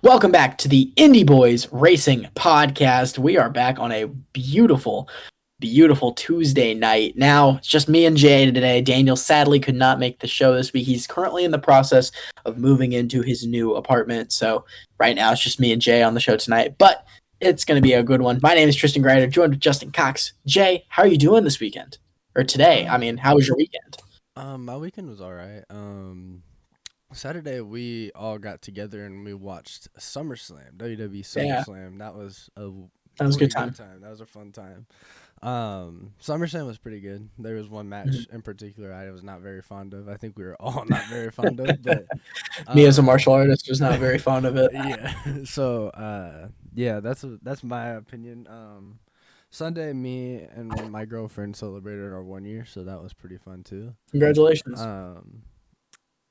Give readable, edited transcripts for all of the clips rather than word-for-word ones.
Welcome back to the Indy Boys Racing Podcast. We are back on a beautiful Tuesday night. Now, it's just me and Jay today. Daniel sadly could not make the show this week. He's currently in the process of moving into his new apartment. So right now it's just me and Jay on the show tonight, but it's going to be a good one. My name is Tristan Grider, joined with Justin Cox. Jay, how are you doing this weekend? Or today? How was your weekend? My weekend was all right. Saturday we all got together and we watched SummerSlam, WWE SummerSlam. Yeah. That was a good time. That was a fun time. SummerSlam was pretty good. There was one match in particular I was not very fond of. I think we were all not very fond of, but me as a martial artist was not very fond of it. Yeah. So that's my opinion. Sunday, me and my girlfriend celebrated our 1 year, so that was pretty fun too. Congratulations.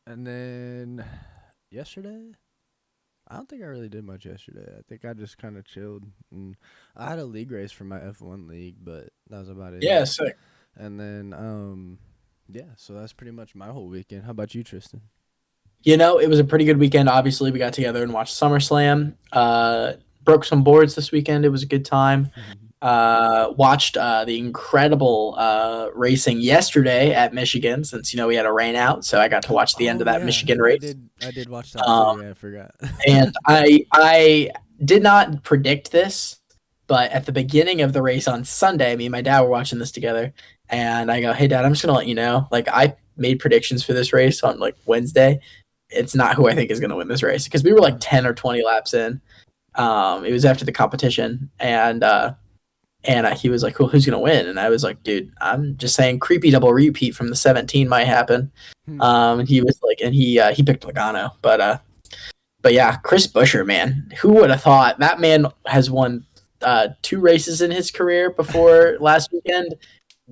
And then yesterday, I don't think I really did much yesterday. I think I just kind of chilled. And I had a league race for my F1 league, but that was about it. Yeah, sick. And then, so that's pretty much my whole weekend. How about you, Tristan? You know, it was a pretty good weekend. Obviously, we got together and watched SummerSlam. Broke some boards this weekend. It was a good time. Watched the incredible racing yesterday at Michigan since, we had a rain out. So I got to watch the end of that Michigan race. I did watch that. I forgot. And I did not predict this, but at the beginning of the race on Sunday, me and my dad were watching this together. And I go, hey, Dad, I'm just going to let you know, I made predictions for this race on Wednesday. It's not who I think is going to win this race because we were 10 or 20 laps in. It was after the competition. And he was like, cool, who's going to win? And I was like, dude, I'm just saying creepy double repeat from the 17 might happen. And he was like, and he picked Logano. But yeah, Chris Buescher, man, who would have thought? That man has won 2 races in his career before last weekend,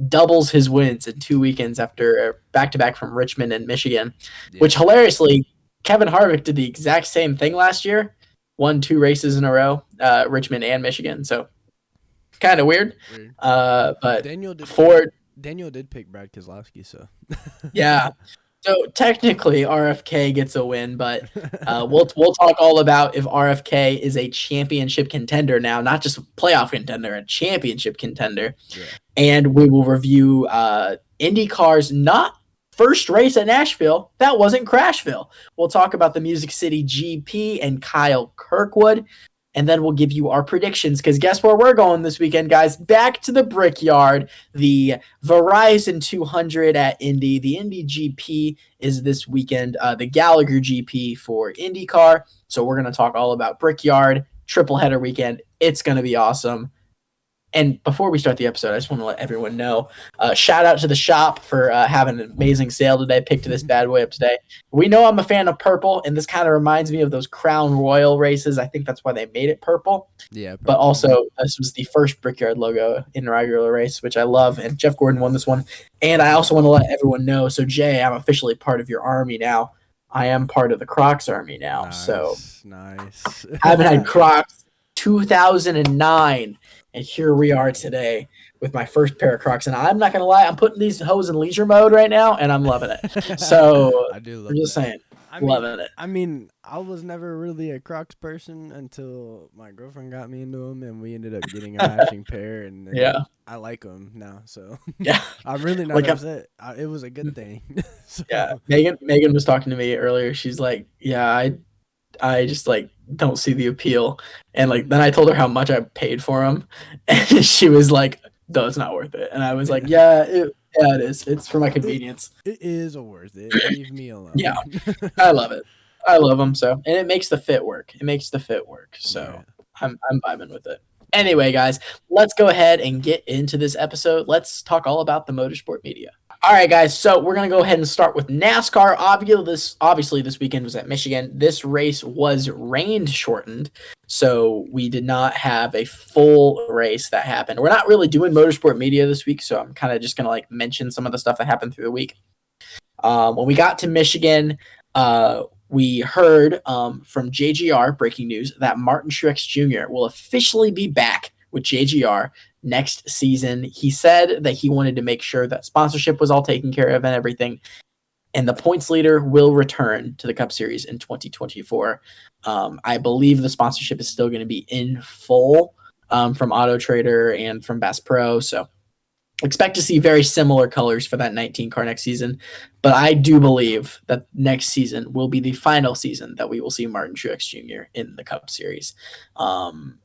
doubles his wins in 2 weekends after back-to-back from Richmond and Michigan, which hilariously, Kevin Harvick did the exact same thing last year, won 2 races in a row, Richmond and Michigan. So kind of weird. But Daniel did pick Brad Keselowski, so yeah. So technically RFK gets a win, but we'll talk all about if RFK is a championship contender now, not just a playoff contender, a championship contender. Yeah. And we will review IndyCar's not first race at Nashville. That wasn't Crashville. We'll talk about the Music City GP and Kyle Kirkwood. And then we'll give you our predictions because guess where we're going this weekend, guys? Back to the Brickyard, the Verizon 200 at Indy. The Indy GP is this weekend, the Gallagher GP for IndyCar. So we're going to talk all about Brickyard, triple header weekend. It's going to be awesome. And before we start the episode, I just want to let everyone know, shout out to the shop for having an amazing sale today. Picked this bad boy up today. We know I'm a fan of purple, and this kind of reminds me of those Crown Royal races. I think that's why they made it purple. Yeah. But also, this was the first Brickyard logo inaugural race, which I love, and Jeff Gordon won this one. And I also want to let everyone know, so Jay, I'm officially part of your army now. I am part of the Crocs army now. Nice, so nice. I haven't had Crocs 2009. And here we are today with my first pair of Crocs. And I'm not going to lie, I'm putting these hoes in leisure mode right now, and I'm loving it. So I do love I'm just saying, loving it. I mean, I was never really a Crocs person until my girlfriend got me into them, and we ended up getting a matching pair. And yeah, I like them now. So yeah, I'm really not upset. It was a good thing. So. Yeah, Megan was talking to me earlier. She's like, yeah, I just don't see the appeal. And then I told her how much I paid for them, and she was like, no, it's not worth it. And I was like, yeah, it is. It's for my convenience. It is worth it. Leave me alone. Yeah, I love it. I love them. So, and it makes the fit work. So yeah. I'm vibing with it. Anyway, guys, let's go ahead and get into this episode. Let's talk all about the motorsport media. All right, guys, so we're going to go ahead and start with NASCAR. Obviously, this weekend was at Michigan. This race was rain shortened, so we did not have a full race that happened. We're not really doing motorsport media this week, so I'm kind of just going to mention some of the stuff that happened through the week. When we got to Michigan, we heard from JGR, breaking news, that Martin Truex Jr. will officially be back with JGR next season. He said that he wanted to make sure that sponsorship was all taken care of and everything. and the points leader will return to the Cup Series in 2024. I believe the sponsorship is still going to be in full from Auto Trader and from Bass Pro. So expect to see very similar colors for that 19 car next season. But I do believe that next season will be the final season that we will see Martin Truex Jr. in the Cup Series,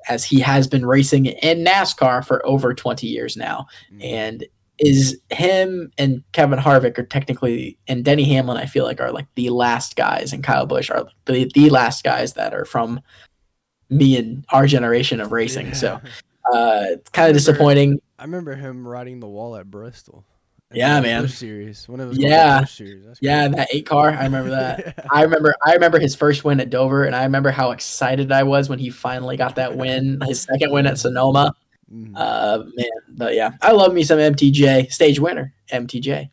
as he has been racing in NASCAR for over 20 years now. And is him and Kevin Harvick are technically, and Denny Hamlin, I feel like, are like the last guys, and Kyle Busch are the last guys that are from me and our generation of racing. So it's kind of disappointing. I remember him riding the wall at Bristol. Yeah, man. Busch Series, when it was called the Busch Series. That's yeah, that 8 car. I remember that. Yeah. I remember his first win at Dover, and I remember how excited I was when he finally got that win, his second win at Sonoma. Man, but yeah, I love me some MTJ, stage winner, MTJ.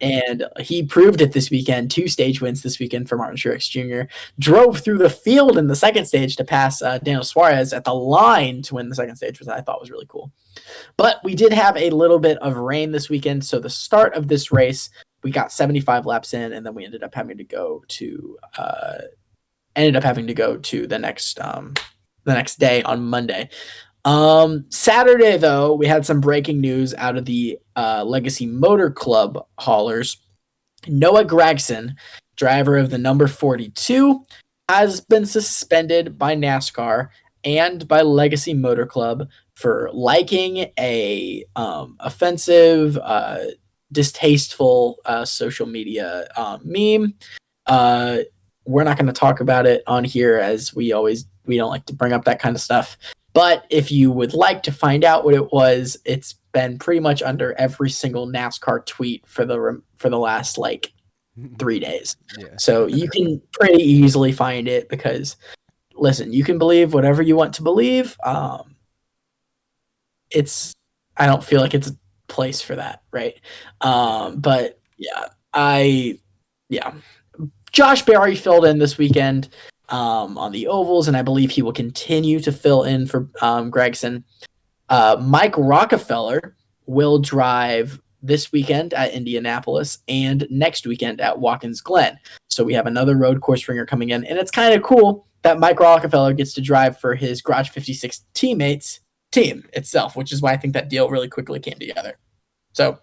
And he proved it this weekend. 2 stage wins this weekend for Martin Truex Jr. Drove through the field in the second stage to pass Daniel Suarez at the line to win the second stage, which I thought was really cool. But we did have a little bit of rain this weekend. So the start of this race, we got 75 laps in, and then we ended up having to go to the next day on Monday. Saturday, though, we had some breaking news out of the Legacy Motor Club haulers. Noah Gragson, driver of the number 42, has been suspended by NASCAR and by Legacy Motor Club for liking a offensive, distasteful social media meme. We're not going to talk about it on here, as we don't like to bring up that kind of stuff. But if you would like to find out what it was, it's been pretty much under every single NASCAR tweet for the last 3 days. Yeah. So you can pretty easily find it, because listen, you can believe whatever you want to believe. I don't feel like it's a place for that, right? But Josh Berry filled in this weekend on the ovals, and I believe he will continue to fill in for Gregson. Mike Rockefeller will drive this weekend at Indianapolis and next weekend at Watkins Glen. So we have another road course ringer coming in, and it's kind of cool that Mike Rockefeller gets to drive for his Garage 56 teammates team itself, which is why I think that deal really quickly came together. So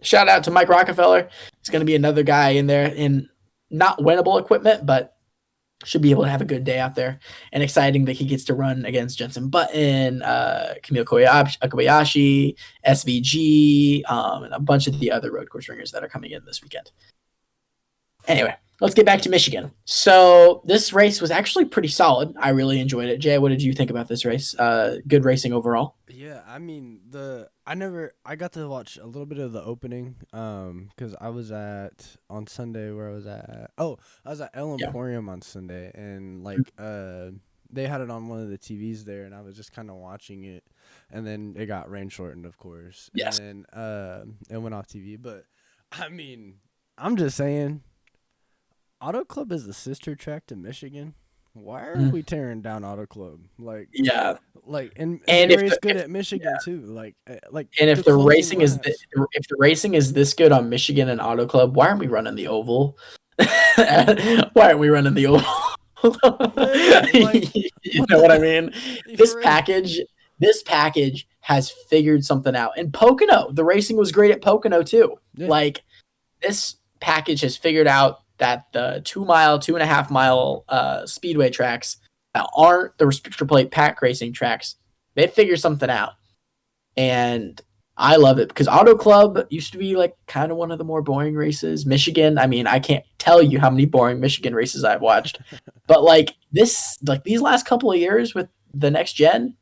shout out to Mike Rockefeller. He's going to be another guy in there in not winnable equipment, but should be able to have a good day out there. And exciting that he gets to run against Jenson Button, Kamil Kobayashi, SVG, and a bunch of the other road course ringers that are coming in this weekend. Anyway, let's get back to Michigan. So this race was actually pretty solid. I really enjoyed it. Jay, what did you think about this race? Good racing overall. Yeah, I mean, I got to watch a little bit of the opening because I was on Sunday where I was at. Oh, I was at El Emporium on Sunday, and they had it on one of the TVs there, and I was just kind of watching it, and then it got rain shortened, of course. Yes. And then it went off TV. But I mean, I'm just saying, Auto Club is the sister track to Michigan. Why are we tearing down Auto Club? And they race good at Michigan too. And if the racing is this good on Michigan and Auto Club, why aren't we running the oval? Why aren't we running the oval? You know what I mean? This package has figured something out. And Pocono, the racing was great at Pocono too. Yeah. This package has figured out that the 2.5 mile speedway tracks that aren't the restrictor plate pack racing tracks, they figure something out. And I love it, because Auto Club used to be kind of one of the more boring races. Michigan, I mean, I can't tell you how many boring Michigan races I've watched. But these last couple of years with the next gen,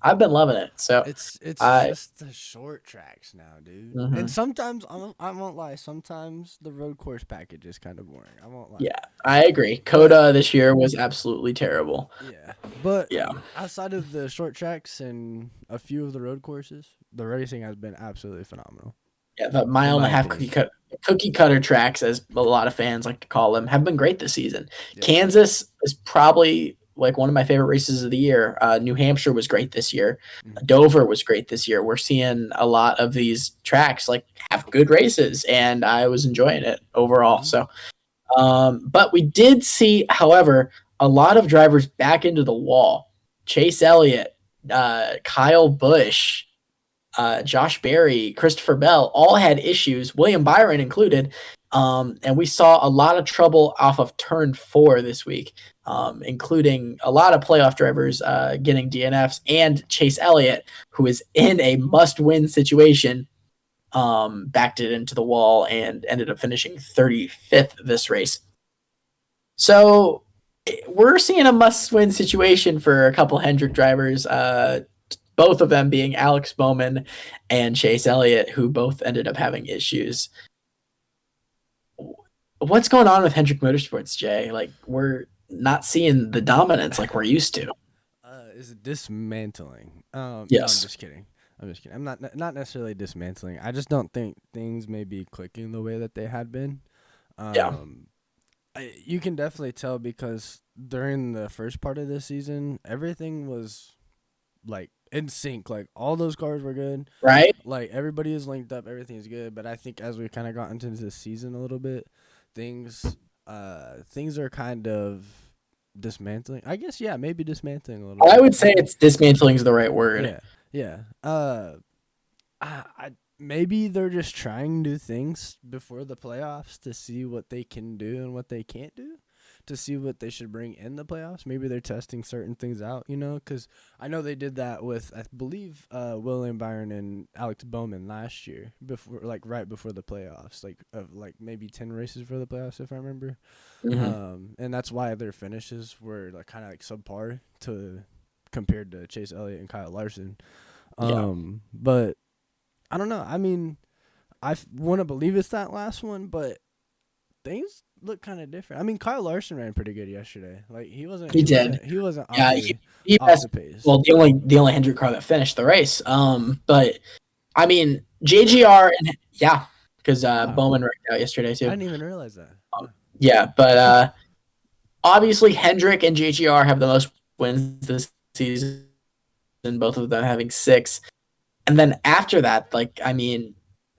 I've been loving it. So it's just the short tracks now, dude. Mm-hmm. And sometimes I won't lie. Sometimes the road course package is kind of boring. I won't lie. Yeah, I agree. Coda this year was absolutely terrible. Yeah, but outside of the short tracks and a few of the road courses, the racing has been absolutely phenomenal. Yeah, the 1.5 cookie cutter tracks, as a lot of fans like to call them, have been great this season. Yeah. Kansas is probably like one of my favorite races of the year. New Hampshire was great this year. Mhm. Dover was great this year. We're seeing a lot of these tracks like have good races, and I was enjoying it overall. Mhm. So, but we did see, however, a lot of drivers back into the wall. Chase Elliott, Kyle Busch, Josh Berry, Christopher Bell all had issues, William Byron included. And we saw a lot of trouble off of turn 4 this week, including a lot of playoff drivers getting DNFs, and Chase Elliott, who is in a must-win situation, backed it into the wall and ended up finishing 35th this race. So we're seeing a must-win situation for a couple Hendrick drivers, both of them being Alex Bowman and Chase Elliott, who both ended up having issues. What's going on with Hendrick Motorsports, Jay? Like, we're not seeing the dominance like we're used to. Is dismantling. No, I'm Yes. just kidding. I'm just kidding. I'm not necessarily dismantling. I just don't think things may be clicking the way that they had been. Yeah. You can definitely tell because during the first part of this season, everything was like in sync. Like all those cars were good. Right? Like everybody is linked up. Everything is good. But I think as we kind of got into this season a little bit, things are kind of dismantling. I guess maybe dismantling a little I bit. would say it's dismantling is the right word. Yeah. I maybe they're just trying new things before the playoffs to see what they can do and what they can't do, to see what they should bring in the playoffs. Maybe they're testing certain things out, because I know they did that with, I believe, William Byron and Alex Bowman last year, right before the playoffs, like maybe 10 races for the playoffs, if I remember. Mm-hmm. And that's why their finishes were like kind of like subpar compared to Chase Elliott and Kyle Larson. But I don't know. I mean, I want to believe it's that last one, but things look kind of different. I mean, Kyle Larson ran pretty good yesterday. Like he wasn't. He did. He wasn't Yeah, he off passed, the pace. well, the only Hendrick car that finished the race. But I mean, JGR and yeah, because Wow. Bowman wrecked out yesterday too. I didn't even realize that. Yeah, but obviously Hendrick and JGR have the most wins this season, both of them having 6. And then after that, like, I mean,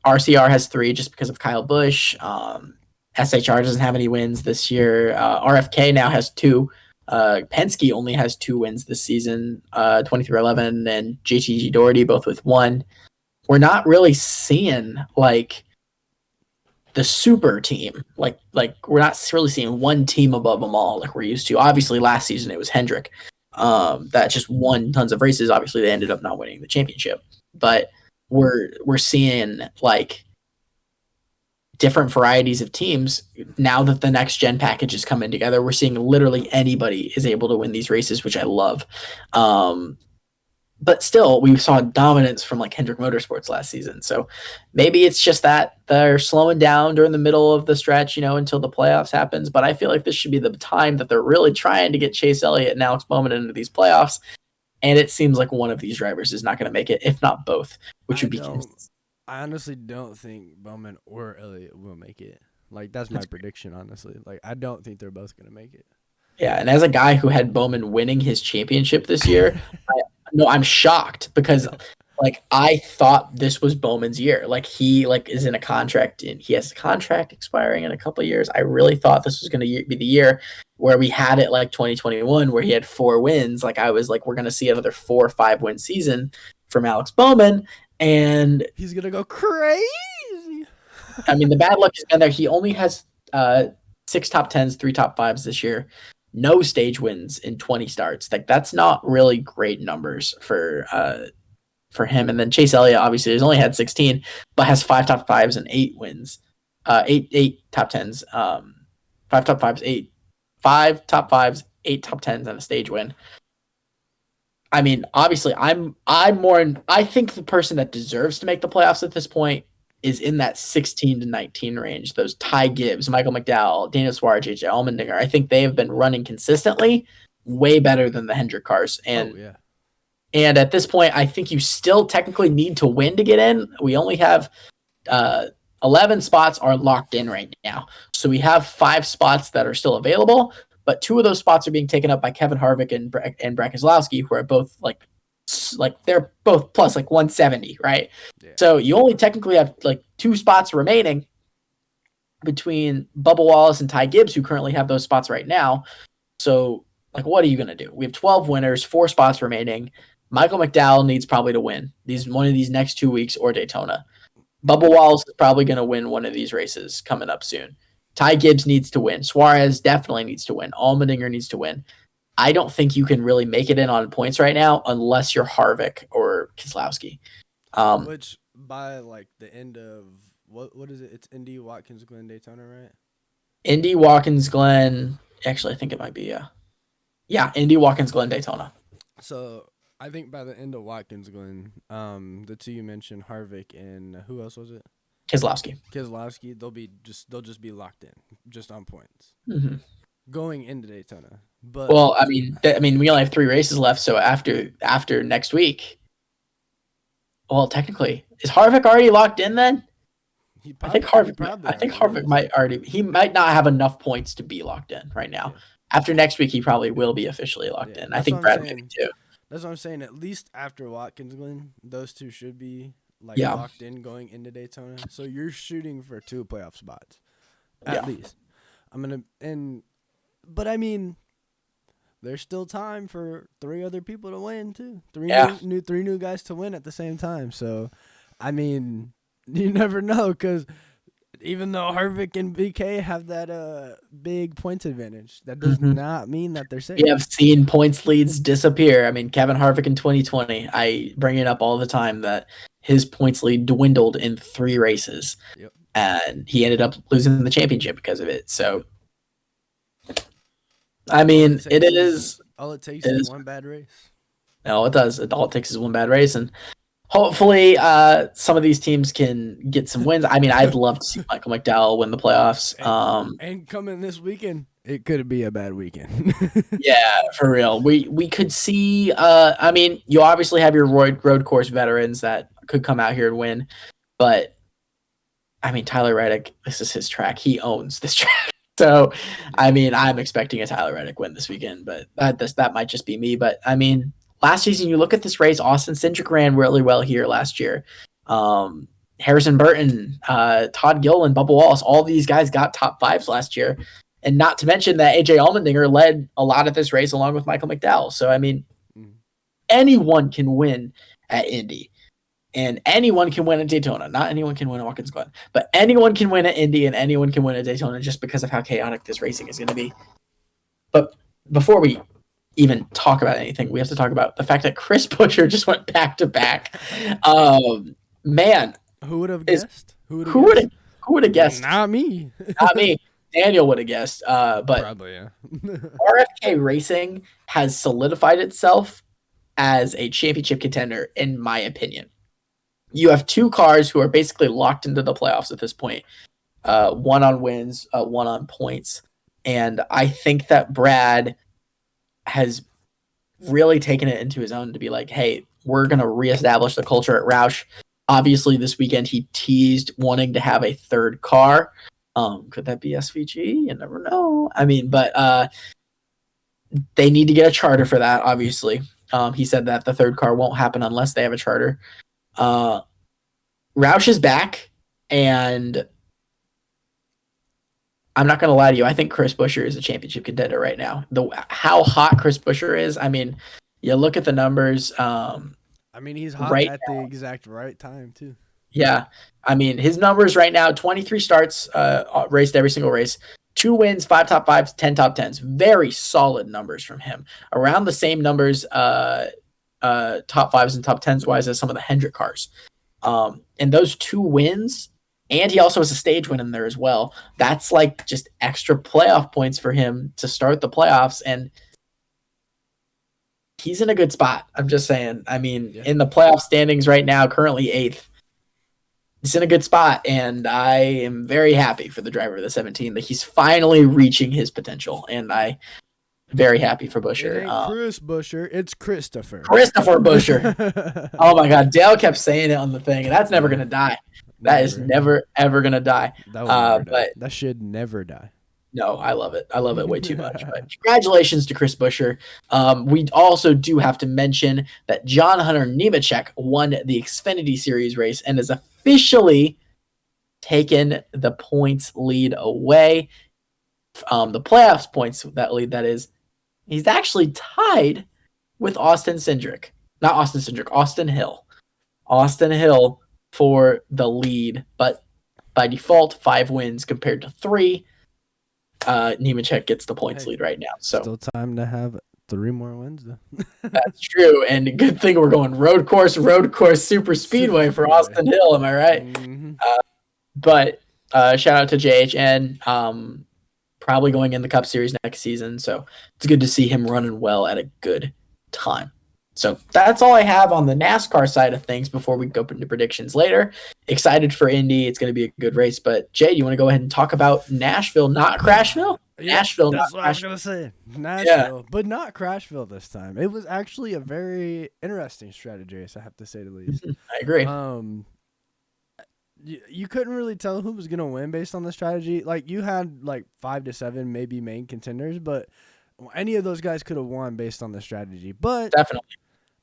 RCR has 3 just because of Kyle Busch. SHR doesn't have any wins this year. RFK now has 2. Penske only has 2 wins this season, 2311 and JTG Doherty both with 1. We're not really seeing like the super team. Like we're not really seeing one team above them all like we're used to. Obviously, last season it was Hendrick that just won tons of races. Obviously, they ended up not winning the championship, but we're seeing like different varieties of teams now that the next gen package is coming together. We're seeing literally anybody is able to win these races, which I love. But still, we saw dominance from like Hendrick Motorsports last season. So maybe it's just that they're slowing down during the middle of the stretch, until the playoffs happens. But I feel like this should be the time that they're really trying to get Chase Elliott and Alex Bowman into these playoffs. And it seems like one of these drivers is not going to make it, if not both, which would be. I honestly don't think Bowman or Elliott will make it. Like that's my prediction, honestly. Like I don't think they're both going to make it. Yeah, and as a guy who had Bowman winning his championship this year, I'm shocked because like I thought this was Bowman's year. Like he is in a contract and he has a contract expiring in a couple of years. I really thought this was going to be the year where we had it like 2021 where he had 4 wins. Like I was like, we're going to see another 4 or 5 win season from Alex Bowman, and he's going to go crazy. I mean, the bad luck has been there. He only has 6 top 10s, 3 top 5s this year. No stage wins in 20 starts. Like that's not really great numbers for him. And then Chase Elliott obviously has only had 16, but has 5 top 5s and 8 wins. 8 top 10s. 5 top 5s, 8. 5 top 5s, 8 top 10s, and a stage win. I mean, obviously, I think the person that deserves to make the playoffs at this point is in that 16 to 19 range. Those Ty Gibbs, Michael McDowell, Daniel Suarez, JJ Allmendinger. I think they have been running consistently way better than the Hendrick cars. And and at this point, I think you still technically need to win to get in. We only have 11 spots are locked in right now. So we have 5 spots that are still available, but 2 of those spots are being taken up by Kevin Harvick and Brad Keselowski, who are both like they're both plus like 170, right? Yeah. So you only technically have like 2 spots remaining between Bubba Wallace and Ty Gibbs, who currently have those spots right now. So, like, what are you going to do? We have 12 winners, 4 spots remaining. Michael McDowell needs probably to win one of these next 2 weeks or Daytona. Bubba Wallace is probably going to win one of these races coming up soon. Ty Gibbs needs to win. Suarez definitely needs to win. Allmendinger needs to win. I don't think you can really make it in on points right now unless you're Harvick or Keselowski. Which by like the end of what is it? It's Indy, Watkins Glen, Daytona, right? Indy, Watkins Glen. Actually, I think it might be Indy, Watkins Glen, Daytona. So I think by the end of Watkins Glen, the 2 you mentioned, Harvick and who else was it? Keselowski. They'll just be locked in, just on points, going into Daytona. But well, I mean, we only have 3 races left, so after next week, well, technically, is Harvick already locked in then? I think Harvick might not have enough points to be locked in right now. Yeah. After next week, he probably will be officially locked in. I think Brad will be too. That's what I'm saying. At least after Watkins Glen, those 2 should be locked in going into Daytona. So you're shooting for 2 playoff spots, at least. But I mean, there's still time for 3 other people to win too. 3 new guys to win at the same time. So, I mean, you never know, because even though Harvick and BK have that big points advantage, that does not mean that they're safe. We have seen points leads disappear. I mean, Kevin Harvick in 2020, I bring it up all the time that his points lead dwindled in 3 races. Yep. And he ended up losing the championship because of it. So, I mean, all it takes is one bad race. No, it does. All it takes is one bad race, and hopefully some of these teams can get some wins. I mean, I'd love to see Michael McDowell win the playoffs. And coming this weekend, it could be a bad weekend. Yeah, for real. We could see I mean, you obviously have your road course veterans that could come out here and win, but I mean, Tyler Reddick, this is his track. He owns this track. So, I mean, I'm expecting a Tyler Reddick win this weekend, but that might just be me. But, I mean, last season, you look at this race, Austin Cindric ran really well here last year. Harrison Burton, Todd Gilliland, Bubba Wallace, all these guys got top 5s last year. And not to mention that A.J. Allmendinger led a lot of this race along with Michael McDowell. So, I mean, anyone can win at Indy. And anyone can win at Daytona. Not anyone can win at Watkins Glen. But anyone can win at Indy and anyone can win at Daytona just because of how chaotic this racing is going to be. But before we even talk about anything, we have to talk about the fact that Chris Buescher just went back-to-back. Man. Who would have guessed? Who would have guessed? Not me. Not me. Daniel would have guessed. But probably, yeah. RFK Racing has solidified itself as a championship contender, in my opinion. You have 2 cars who are basically locked into the playoffs at this point. One on wins, one on points. And I think that Brad has really taken it into his own to be like, hey, we're going to reestablish the culture at Roush. Obviously, this weekend he teased wanting to have a 3rd car. Could that be SVG? You never know. I mean, but they need to get a charter for that, obviously. He said that the 3rd car won't happen unless they have a charter. Roush is back, and I'm not going to lie to you. I think Chris Buescher is a championship contender right now. How hot Chris Buescher is, I mean, you look at the numbers. I mean, he's hot right at the exact right time, too. Yeah. I mean, his numbers right now, 23 starts, raced every single race. 2 wins, 5 top 5s, 10 top 10s. Very solid numbers from him. Around the same numbers, top 5s and top 10s wise as some of the Hendrick cars. And those 2 wins, and he also has a stage win in there as well. That's like just extra playoff points for him to start the playoffs. And he's in a good spot. I'm just saying. I mean, in the playoff standings right now, currently 8th. He's in a good spot, and I am very happy for the driver of the 17 that he's finally reaching his potential, and I'm very happy for Buescher. It ain't Chris Buescher, it's Christopher. Christopher Buescher. Oh, my God. Dale kept saying it on the thing, and that's never going to die. That is never, ever going to die. That should never die. No, I love it. I love it way too much. But congratulations to Chris Buescher. We also do have to mention that John Hunter Nemechek won the Xfinity Series race and has officially taken the points lead away. The playoffs points that lead, that is. He's actually tied with Austin Cindric. Not Austin Cindric, Austin Hill. Austin Hill for the lead, but by default, 5 wins compared to 3. Nemechek gets the points lead right now. So still time to have 3 more wins, though. that's true. And good thing we're going road course, super speedway for Austin Hill. Am I right? Mm-hmm. But shout out to JHN. Probably going in the Cup Series next season. So it's good to see him running well at a good time. So that's all I have on the NASCAR side of things before we go into predictions later. Excited for Indy. It's going to be a good race. But, Jay, do you want to go ahead and talk about Nashville, not Crashville? Yeah, Nashville, that's not what I was Crashville. going to say. Nashville, but not Crashville this time. It was actually a very interesting strategy race, I have to say the least. I agree. You couldn't really tell who was going to win based on the strategy. Like, you had, 5 to 7 maybe main contenders, but any of those guys could have won based on the strategy. But Definitely.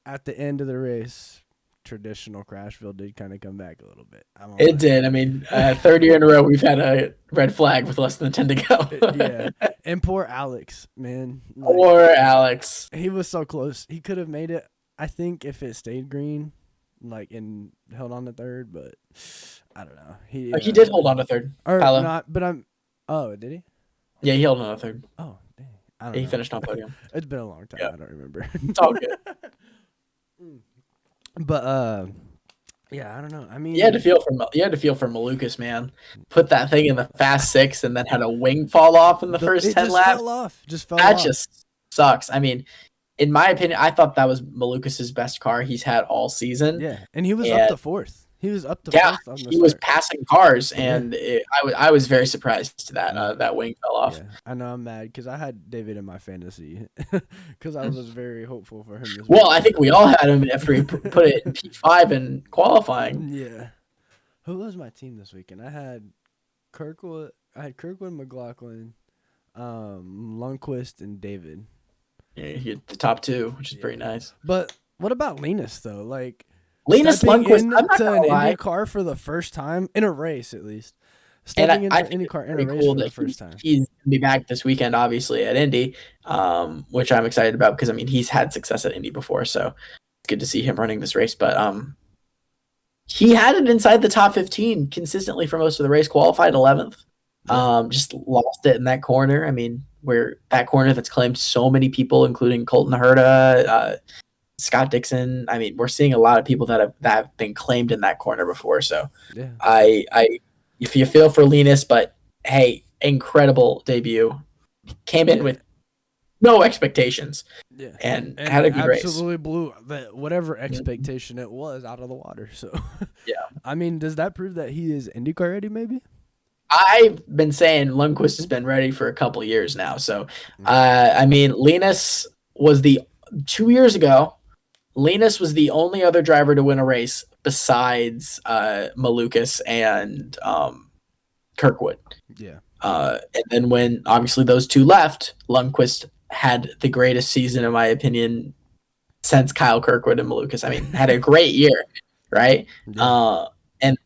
At the end of the race, traditional Crashville did kind of come back a little bit. It did. I mean, third year in a row, we've had a red flag with less than 10 to go. Yeah. And poor Alex, man. Poor Alex. He was so close. He could have made it, I think, if it stayed green, and held on to third, but I don't know. He did hold on to third. Or Paolo. not, but oh, did he? Yeah, he held on to third. Oh, dang. I don't He know. finished on podium. It's been a long time. Yeah. I don't remember. It's all good. But yeah, I don't know. I mean, You had to feel for Malukas, man. Put that thing in the fast 6 and then had a wing fall off in the first 10 laps. Just fell That off. just sucks. I mean, in my opinion, I thought that was Malukas' best car he's had all season. Yeah, and he was up to 4th. He was up to 4th on the start. He was passing cars, and I was very surprised to that wing fell off. Yeah, I know I'm mad because I had David in my fantasy because I was very hopeful for him. Well, I think we all had him after he put it in P5 in qualifying. Yeah. Who was my team this weekend? I had Kirkwood, McLaughlin, Lundqvist, and David. Yeah, he hit the top 2, which is pretty nice. But what about Linus though? Like Linus Lundqvist, I'm not to gonna an lie. Indy car for the first time in a race, at least. Stepping into an Indy car in a race for the first time. He's gonna be back this weekend, obviously at Indy, which I'm excited about because I mean he's had success at Indy before, so it's good to see him running this race. But he had it inside the top 15 consistently for most of the race. Qualified 11th, just lost it in that corner. I mean, where that corner that's claimed so many people, including Colton Herta, Scott Dixon. I mean, we're seeing a lot of people that have been claimed in that corner before. So yeah. If you feel for Linus, but hey, incredible debut. Came in with no expectations. Yeah. And had a good race. Absolutely blew whatever expectation it was out of the water. So yeah. I mean, does that prove that he is IndyCar ready maybe? I've been saying Lundqvist has been ready for a couple of years now. So I mean, Linus was 2 years ago, Linus was the only other driver to win a race besides Malukas and Kirkwood. Yeah. And then when obviously those two left, Lundqvist had the greatest season, in my opinion, since Kyle Kirkwood and Malukas. I mean, had a great year, right? Yeah. And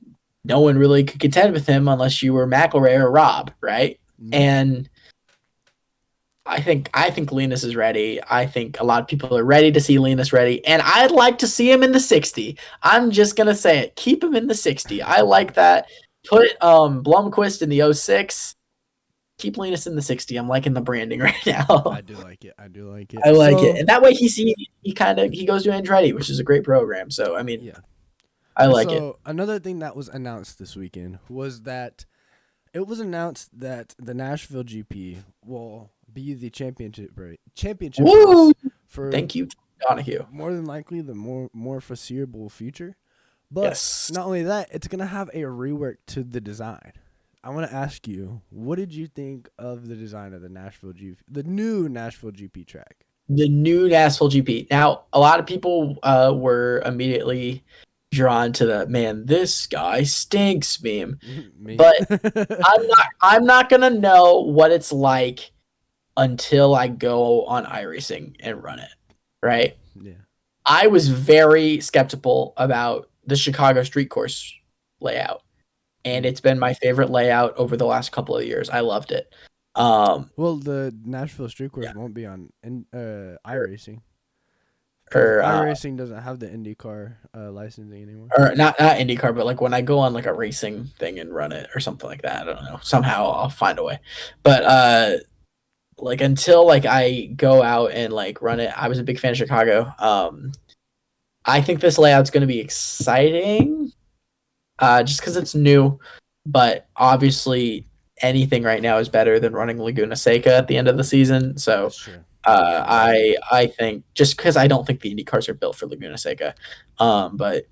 no one really could contend with him unless you were McElroy or Rob, right? Mm-hmm. And I think Linus is ready. I think a lot of people are ready to see Linus ready, and I'd like to see him in the 60. I'm just gonna say it. Keep him in the 60. I like that. Put Blomqvist in the 06. Keep Linus in the 60. I'm liking the branding right now. I do like it. I like it, and that way he goes to Andretti, which is a great program. So I mean, yeah, I like it. So another thing that was announced this weekend was that it was announced that the Nashville GP will be the championship race for thank you, Donahue. More than likely the more foreseeable future. But not only that, it's gonna have a rework to the design. I want to ask you, what did you think of the design of the new Nashville GP track? The new Nashville GP. Now, a lot of people were immediately drawn to the man, this guy stinks meme. Me. But I'm not gonna know what it's like until I go on iRacing and run it. Right? Yeah. I was very skeptical about the Chicago street course layout, and Mm. it's been my favorite layout over the last couple of years. I loved it. Well, the Nashville Street Course Yeah. won't be on iRacing because Or iRacing doesn't have the IndyCar licensing anymore. or not IndyCar, but like when I go on like a racing thing and run it or something like that. I don't know. Somehow I'll find a way. But like until like I go out and like run it, I was a big fan of Chicago. I think this layout's going to be exciting, just because it's new. But obviously, anything right now is better than running Laguna Seca at the end of the season. So That's true. That's true. I think just because I don't think the Indy cars are built for Laguna Seca, but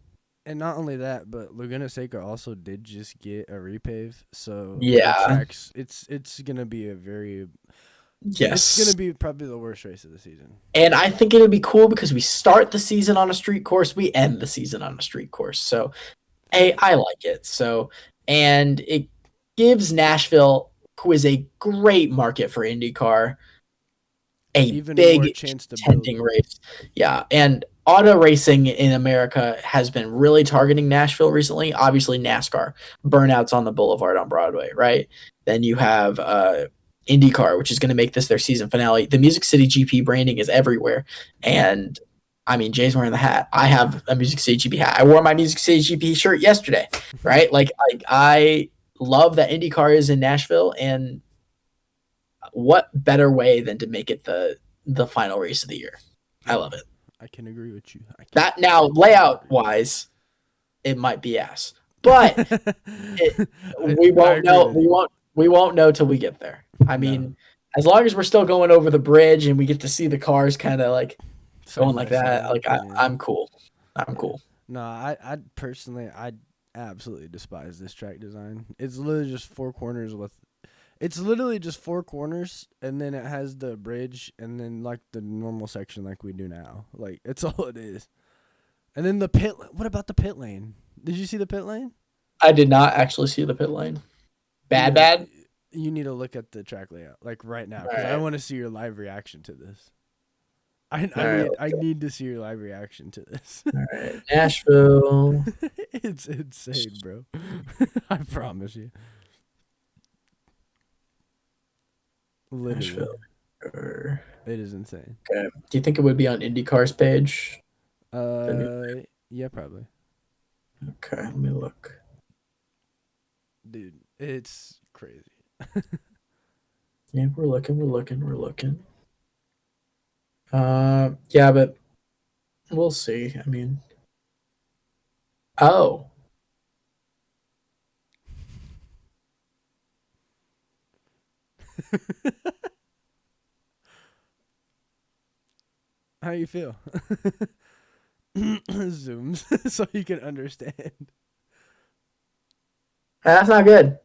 And not only that, but Laguna Seca also did just get a repave, so the yeah, tracks it's gonna be it's yes. gonna be probably the worst race of the season. And I think it would be cool because we start the season on a street course, we end the season on a street course. So, hey, I like it. So, and it gives Nashville, who is a great market for IndyCar, a Even more big chance to build. contending race. Yeah, and auto racing in America has been really targeting Nashville recently. Obviously, NASCAR, burnouts on the Boulevard on Broadway, right? Then you have IndyCar, which is going to make this their season finale. The Music City GP branding is everywhere, and I mean, Jay's wearing the hat. I have a Music City GP hat. I wore my Music City GP shirt yesterday, right? like I love that IndyCar is in Nashville, and what better way than to make it the final race of the year? I love it. I can agree with you. That now layout wise, it might be ass, but we won't know. We won't know till we get there. I mean, as long as we're still going over the bridge and we get to see the cars kind of like going like that, like I'm cool. I'm cool. No, I personally I absolutely despise this track design. It's literally just four corners and then it has the bridge and then like the normal section like we do now. Like it's all it is. And then what about the pit lane? Did you see the pit lane? I did not actually see the pit lane. Bad. You need to look at the track layout like right now because I want to see your live reaction to this. I need to see your live reaction to this. All right, Nashville. It's insane, bro. I promise you. Literally, Nashville. it is insane. Okay. Do you think it would be on IndyCar's page? Yeah, probably. Okay, let me look. Dude, it's crazy. Yeah, we're looking. Yeah, but we'll see. I mean, oh, How you feel? Zooms so you can understand. that's not good.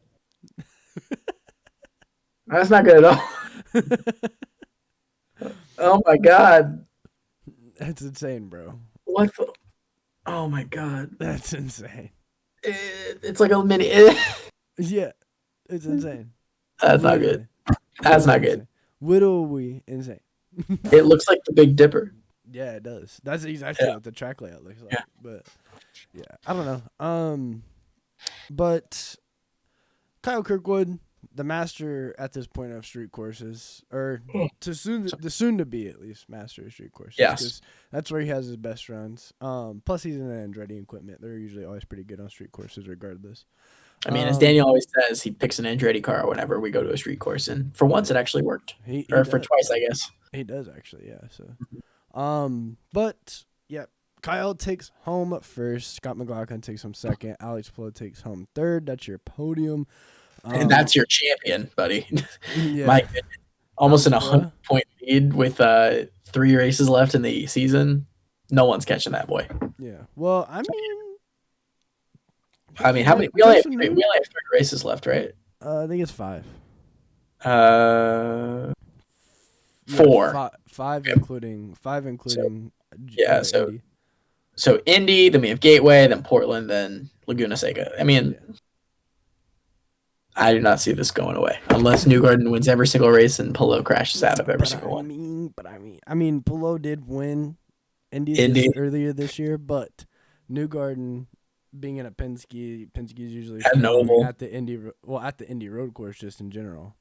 That's not good at all. Oh my god. That's insane, bro. What the? Oh my god. That's insane. It's like a mini. Yeah, it's insane. That's not good. That's not good. Literally insane. It looks like the Big Dipper. Yeah, it does. That's exactly what the track layout looks like. Yeah. But yeah, I don't know. But Kyle Kirkwood, the master at this point of street courses, or the soon to be at least master of street courses. Yes. 'Cause that's where he has his best runs. Plus he's in an Andretti equipment. They're usually always pretty good on street courses, regardless. I mean, as Daniel always says, he picks an Andretti car whenever we go to a street course, and for once, it actually worked. Or for twice, I guess. He does actually, yeah. So, but yeah, Kyle takes home first. Scott McLaughlin takes home second. Alex Plo takes home third. That's your podium. And that's your champion, buddy. Yeah. My goodness. Almost an 100-point lead with 3 races left in the season. No one's catching that boy. Yeah. Well, I mean, how many? We only have 3 races left, right? I think it's 5. 4. Yeah, five including. Yeah. So Indy. so Indy, then we have Gateway, then Portland, then Laguna Seca. I mean, Yeah. I do not see this going away unless New Garden wins every single race and Polo crashes out of every single one. Polo did win Indy Indy earlier this year, but New Garden being in a Penske's usually at strong Noble, at the Indy road course just in general.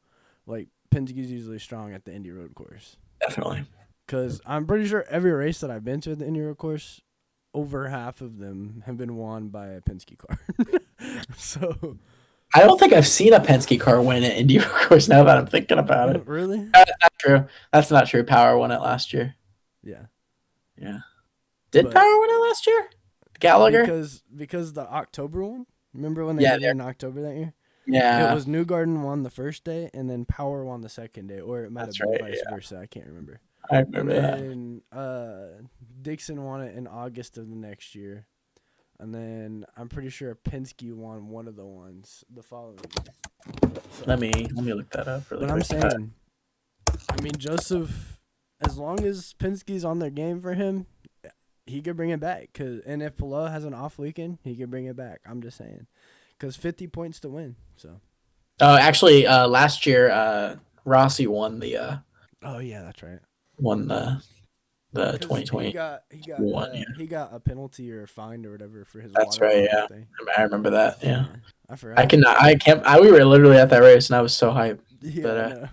Like Penske's usually strong at the Indy road course. definitely. Because I'm pretty sure every race that I've been to at the Indy road course, over half of them have been won by a Penske car. So I don't think I've seen a Penske car win at Indy, of course, now that I'm thinking about it. really, That's not true. That's not true. Power won it last year. yeah. Yeah. Did But Power win it last year? Gallagher? because the October one, remember when they Yeah, did it in October that year? It yeah. was New Garden won the first day, and then Power won the second day, or it might have That's been right, vice yeah. versa. I can't remember. I And remember that. then Dixon won it in August of the next year, and then I'm pretty sure Penske won one of the ones the following year. So, Let me look that up really but I'm quick. saying, I mean, Joseph, as long as Penske's on their game for him, he could bring it back. And if Palou has an off weekend, he could bring it back. I'm just saying, because 50 points to win. So. Actually, last year, Rossi won the Oh yeah, that's right. won the 'Cause 2021. he got a penalty or a fine or whatever for his That's water right. bottle Yeah, thing. I remember that. Yeah, I forgot. I can't. We were literally at that race, and I was so hyped. Yeah, But I know.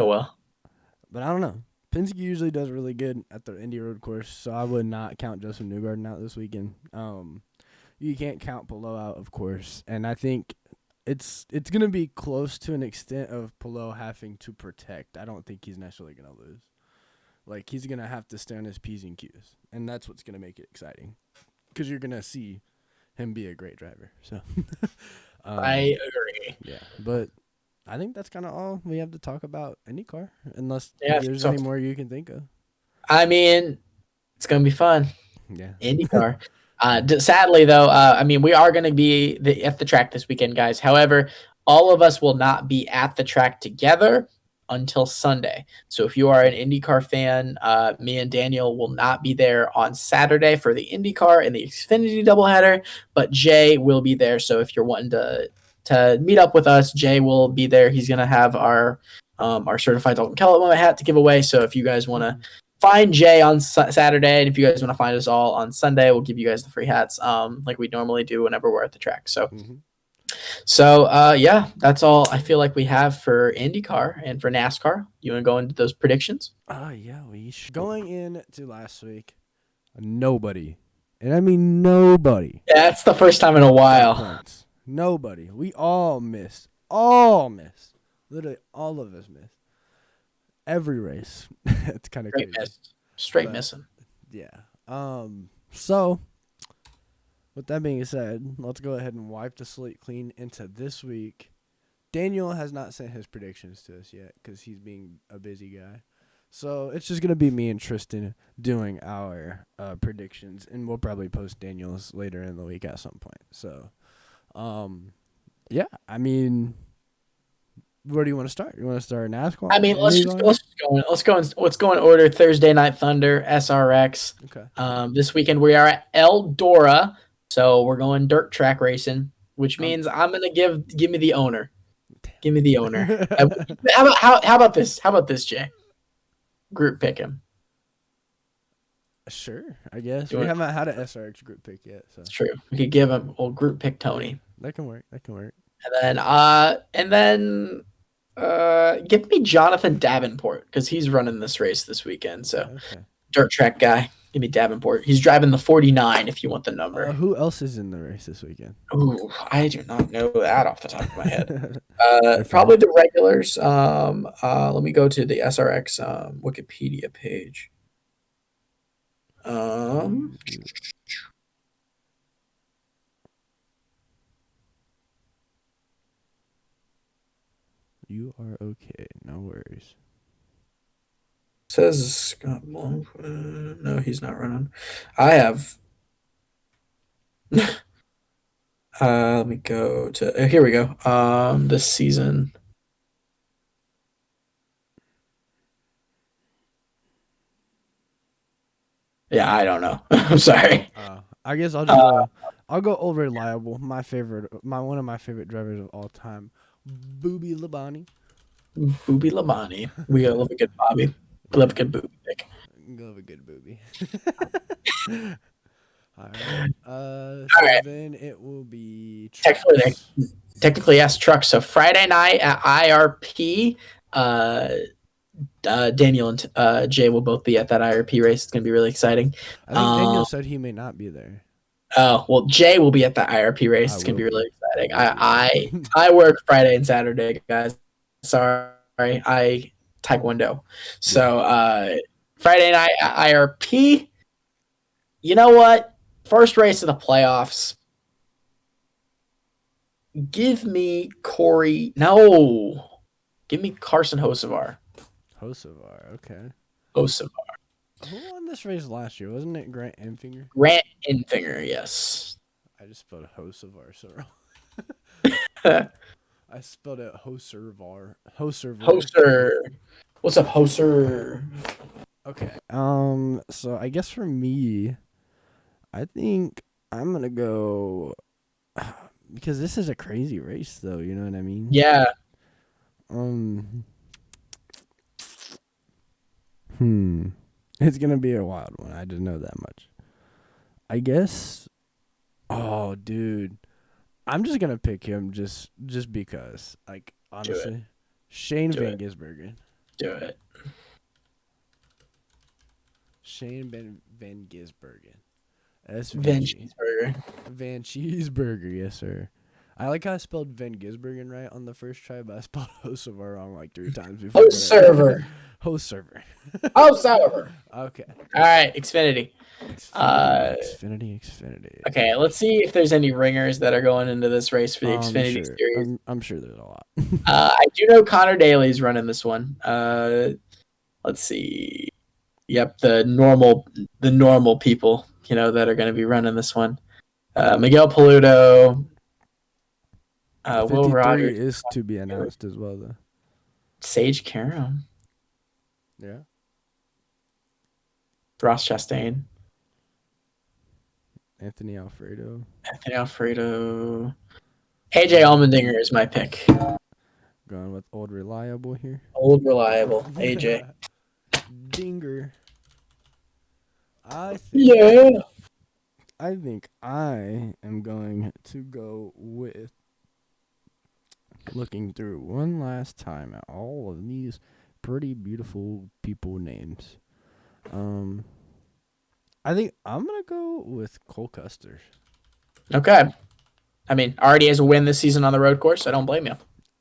oh well. But I don't know. Penske usually does really good at the Indy Road course, so I would not count Joseph Newgarden out this weekend. You can't count Palou out, of course, and I think it's gonna be close to an extent of Palou having to protect. I don't think he's necessarily gonna lose. Like he's gonna have to stay on his P's and Q's, and that's what's gonna make it exciting, because you're gonna see him be a great driver. So I agree. yeah, but I think that's kind of all we have to talk about IndyCar, unless Yeah, there's so any more you can think of. I mean, it's gonna be fun. Yeah. IndyCar. Sadly, though, I mean, we are going to be at the track this weekend, guys. However, all of us will not be at the track together until Sunday. So if you are an IndyCar fan, me and Daniel will not be there on Saturday for the IndyCar and the Xfinity doubleheader, but Jay will be there. So if you're wanting to meet up with us, Jay will be there. He's going to have our certified Dalton Kellett hat to give away. So if you guys want to find Jay on Saturday, and if you guys want to find us all on Sunday, we'll give you guys the free hats, like we normally do whenever we're at the track. So, yeah, that's all I feel like we have for IndyCar and for NASCAR. You want to go into those predictions? Yeah, we should. Going into last week, nobody, and I mean nobody. Yeah, that's the first time in a while. Nobody. We all missed. All missed. Literally, all of us missed. Every race. It's kind of crazy. Straight missing. Yeah. So, with that being said, let's go ahead and wipe the slate clean into this week. Daniel has not sent his predictions to us yet because he's being a busy guy. So, it's just going to be me and Tristan doing our predictions, and we'll probably post Daniel's later in the week at some point. So, yeah, I mean, where do you want to start? You want to start NASCAR? I mean, let's go in order. Thursday Night Thunder, SRX. Okay. This weekend we are at Eldora, so we're going dirt track racing, which means I'm gonna give me the owner. Give me the owner. How about this? How about this, Jay? Group pick him. Sure, I guess we haven't had an SRX group pick yet, so it's true. We could give him old group pick Tony. That can work. And then give me Jonathan Davenport because he's running this race this weekend. So dirt track guy, give me Davenport. He's driving the 49 if you want the number. Who else is in the race this weekend? Ooh, I do not know that off the top of my head. Probably the regulars. Let me go to the SRX Wikipedia page. You are okay. No worries. Says Scott Longwood. No, he's not running. I have. Let me go to. Here we go. This season. Yeah, I don't know. I'm sorry. I guess I'll just Uh, go. I'll go old reliable. My favorite, one of my favorite drivers of all time, Booby Labonte. Booby Lamani. We love a good Bobby. We love a Yeah, good booby pick. go with a good booby. All right. All So right. then it will be Technically, trucks. technically, yes, trucks. So Friday night at IRP, uh, Daniel and Jay will both be at that IRP race. It's gonna be really exciting. I think Daniel Um, said he may not be there. oh well, Jay will be at the IRP race. I It's gonna will be be. really exciting. I will be there. I work Friday and Saturday, guys. Sorry, I taekwondo. Yeah. So Friday night at IRP. You know what? First race of the playoffs. Give me Corey. No, give me Carson Hocevar. Hocevar. Okay. Hocevar. Who won this race last year? Wasn't it Grant Enfinger? Grant Infinger. Yes. I just spelled Hocevar so wrong. Hoser. I spelled it Hoservar. Hoservar. What's up, Hoser? Okay. So I guess for me, I think I'm gonna go because this is a crazy race, though. You know what I mean? Yeah. Um. Hmm. It's gonna be a wild one. I just know that much. I guess. Oh, dude. I'm just gonna pick him just because. Like Do it. honestly, Shane Do Van it. Gisbergen. Do it. Shane Van Gisbergen. Van SVG. Cheeseburger. Van Cheeseburger, yes sir. I like how I spelled Van Gisbergen right on the first try, but I spelled Hocevar wrong like 3 times before. Host server. Host server. Host server. Okay. All right, Xfinity. Xfinity. Okay, let's see if there's any ringers that are going into this race for the Xfinity Sure. series. I'm sure there's a lot. I do know Connor Daly's running this one. Let's see. Yep, the normal people, that are going to be running this one. Miguel Paludo, Will 53 Rogers, is to be announced as well, though. Sage Karam, Yeah. Ross Chastain, Anthony Alfredo. Anthony Alfredo, AJ Allmendinger is my pick. Going with old reliable here. Old reliable AJ. Dinger. I think I am going to go with looking through one last time at all of these pretty beautiful people names. I think I'm gonna go with Cole Custer. Okay. I mean, already has a win this season on the road course. I don't blame you.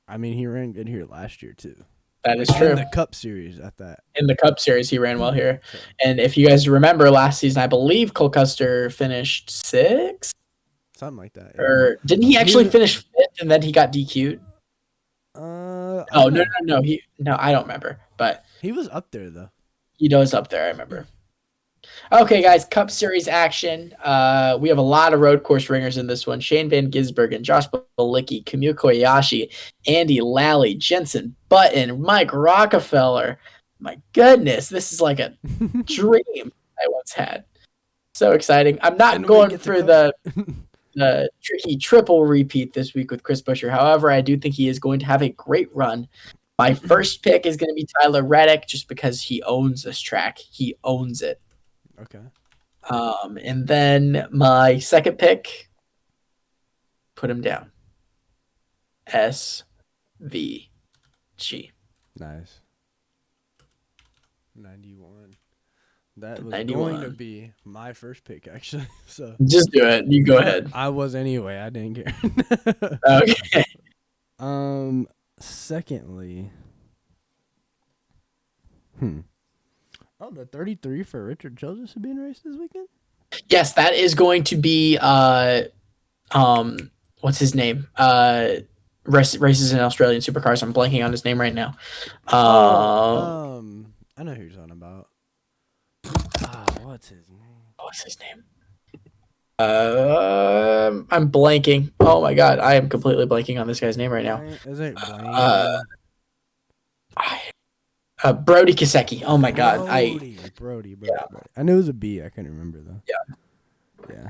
I mean, he ran good here last year too. That is true. In the Cup Series at that. In the Cup Series, he ran well here. And if you guys remember last season, I believe Cole Custer finished 6th. Something like that. Yeah. Or didn't he actually finish 5th and then he got DQ'd? No, I don't remember. But he was up there though. He was up there, I remember. Okay, guys, Cup Series action. We have a lot of road course ringers in this one. Shane Van Gisbergen, Josh Balicki, Kamil Koyashi, Andy Lally, Jensen Button, Mike Rockefeller. My goodness, this is like a dream I once had. So exciting. I'm not going for the tricky triple repeat this week with Chris Buescher. However, I do think he is going to have a great run. My first pick is going to be Tyler Reddick just because he owns this track. He owns it. Okay. And then my second pick, put him down. SVG. Nice. 91. That was 91. going to be my first pick, actually. So just do it. You go ahead. I was anyway. I didn't care. Okay. Secondly, oh, the 33 for Richard Childress is being raced this weekend? Yes, that is going to be what's his name? Races in Australian supercars. I'm blanking on his name right now. I know who you're talking about. What's his name? I'm blanking. Oh my god, I am completely blanking on this guy's name right now. Is it Blaine? Brody Kosecki. Oh my God. Brody. Yeah. I knew it was a B. I couldn't remember though. Yeah. Yeah.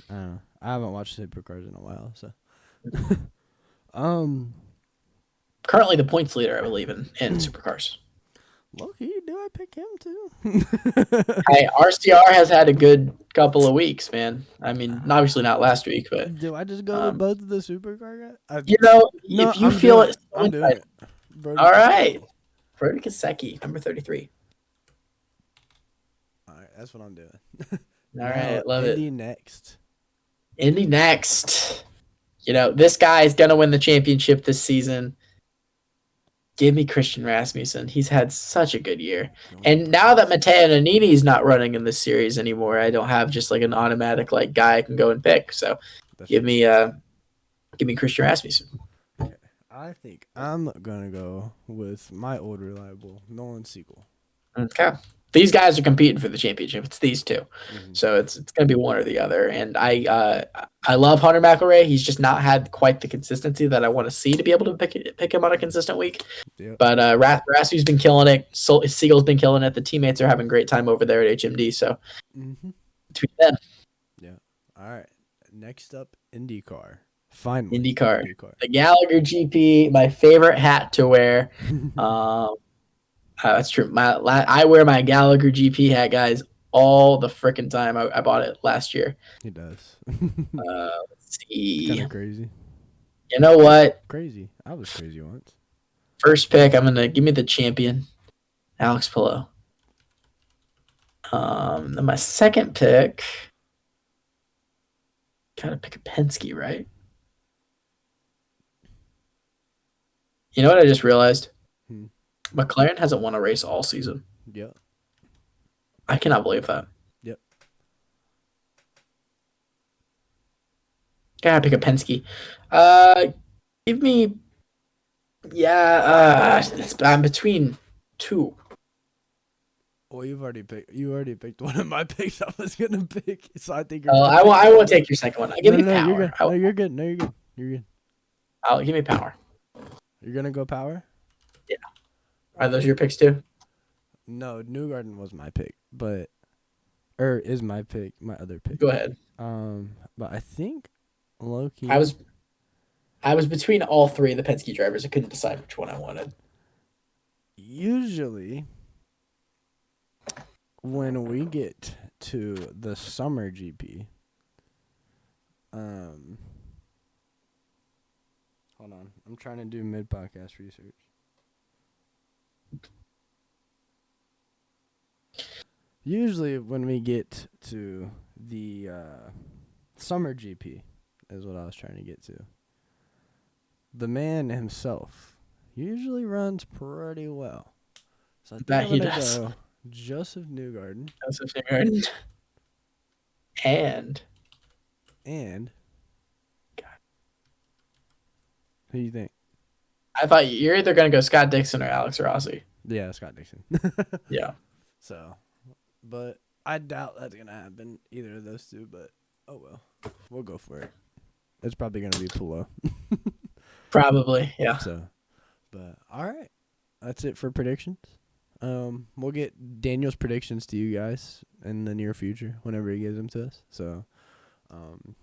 I don't know. I haven't watched Supercars in a while, so. Currently the points leader, I believe, in Supercars. Low-key, do I pick him too? Hey, RCR has had a good couple of weeks, man. I mean, obviously not last week, but Do I just go with both of the supercar guys? if you feel it, I'm doing it. Brody all right. Brody Kosecki, number 33. All right, that's what I'm doing. All right, love it. Indy next. This guy is gonna win the championship this season. Give me Christian Rasmussen. He's had such a good year. And now that Matteo Nannini is not running in this series anymore, I don't have just like an automatic like guy I can go and pick. So give me Christian Rasmussen. Okay. I think I'm gonna go with my old reliable Nolan Siegel. Okay. These guys are competing for the championship. It's these two. Mm-hmm. So it's going to be one or the other. And I love Hunter McElroy. He's just not had quite the consistency that I want to see to be able to pick him on a consistent week. Yep. But Rasmussen's been killing it. Siegel's been killing it. The teammates are having a great time over there at HMD. So between them. Yeah. All right. Next up, IndyCar. Finally. IndyCar. The Gallagher GP, my favorite hat to wear. That's true. I wear my Gallagher GP hat, guys, all the freaking time. I bought it last year. He does. Let's see. Kind of crazy. You know what? Crazy. I was crazy once. First pick, I'm gonna give me the champion, Alex Palou. Then my second pick, gotta pick a Penske, right? You know what I just realized? McLaren hasn't won a race all season. Yep. I cannot believe that. Yep. Gotta pick a Penske. Give me. I'm between two. Well, you already picked one of my picks. I was gonna pick, so I think. I won't take your second one. Give me power. You're good. You're good. Give me power. You're gonna go power. Yeah. Are those your picks too? No, Newgarden was my pick, is my pick, my other pick. Go ahead. But I think low-key. I was between all three of the Penske drivers. I couldn't decide which one I wanted. Usually, when we get to the summer GP, hold on, I'm trying to do mid-podcast research. Usually when we get to the summer GP is what I was trying to get to. The man himself usually runs pretty well. So I think I'm going to go Joseph Newgarden. And God. Who do you think? I thought you're either going to go Scott Dixon or Alex Rossi. Yeah, Scott Dixon. Yeah. So, but I doubt that's going to happen, either of those two, but oh well. We'll go for it. It's probably going to be Palou. Probably, yeah. So, but all right. That's it for predictions. We'll get Daniel's predictions to you guys in the near future whenever he gives them to us. So,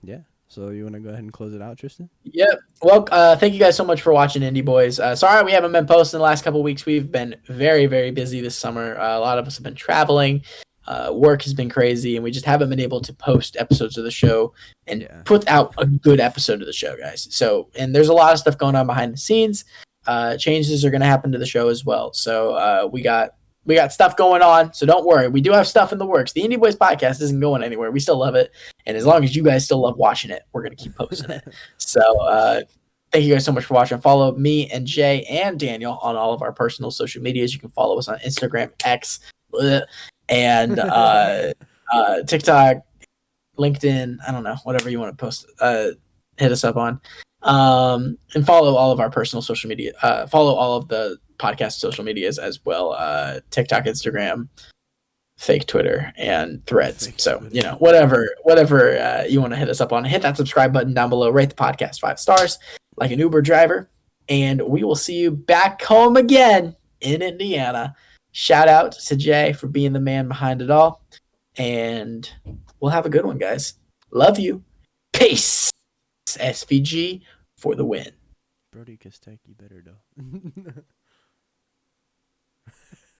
yeah. So you want to go ahead and close it out, Tristan? Yep. Well, thank you guys so much for watching Indy Boys. Sorry we haven't been posting the last couple of weeks. We've been very, very busy this summer. A lot of us have been traveling. Work has been crazy, and we just haven't been able to post episodes of the show and put out a good episode of the show, guys. So, and there's a lot of stuff going on behind the scenes. Changes are going to happen to the show as well. So we got stuff going on. So don't worry. We do have stuff in the works. The Indie Boys podcast isn't going anywhere. We still love it. And as long as you guys still love watching it, we're going to keep posting it. So thank you guys so much for watching. Follow me and Jay and Daniel on all of our personal social medias. You can follow us on Instagram, X, and TikTok, LinkedIn. I don't know, whatever you want to post, hit us up on. And follow all of our personal social media. Follow all of the podcast social medias as well. TikTok, Instagram, fake Twitter, and Threads. So, whatever you want to hit us up on, hit that subscribe button down below, rate the podcast 5 stars like an Uber driver, and we will see you back home again in Indiana. Shout out to Jay for being the man behind it all. And we'll have a good one, guys. Love you. Peace. SVG for the win. Brody Kostecki better though.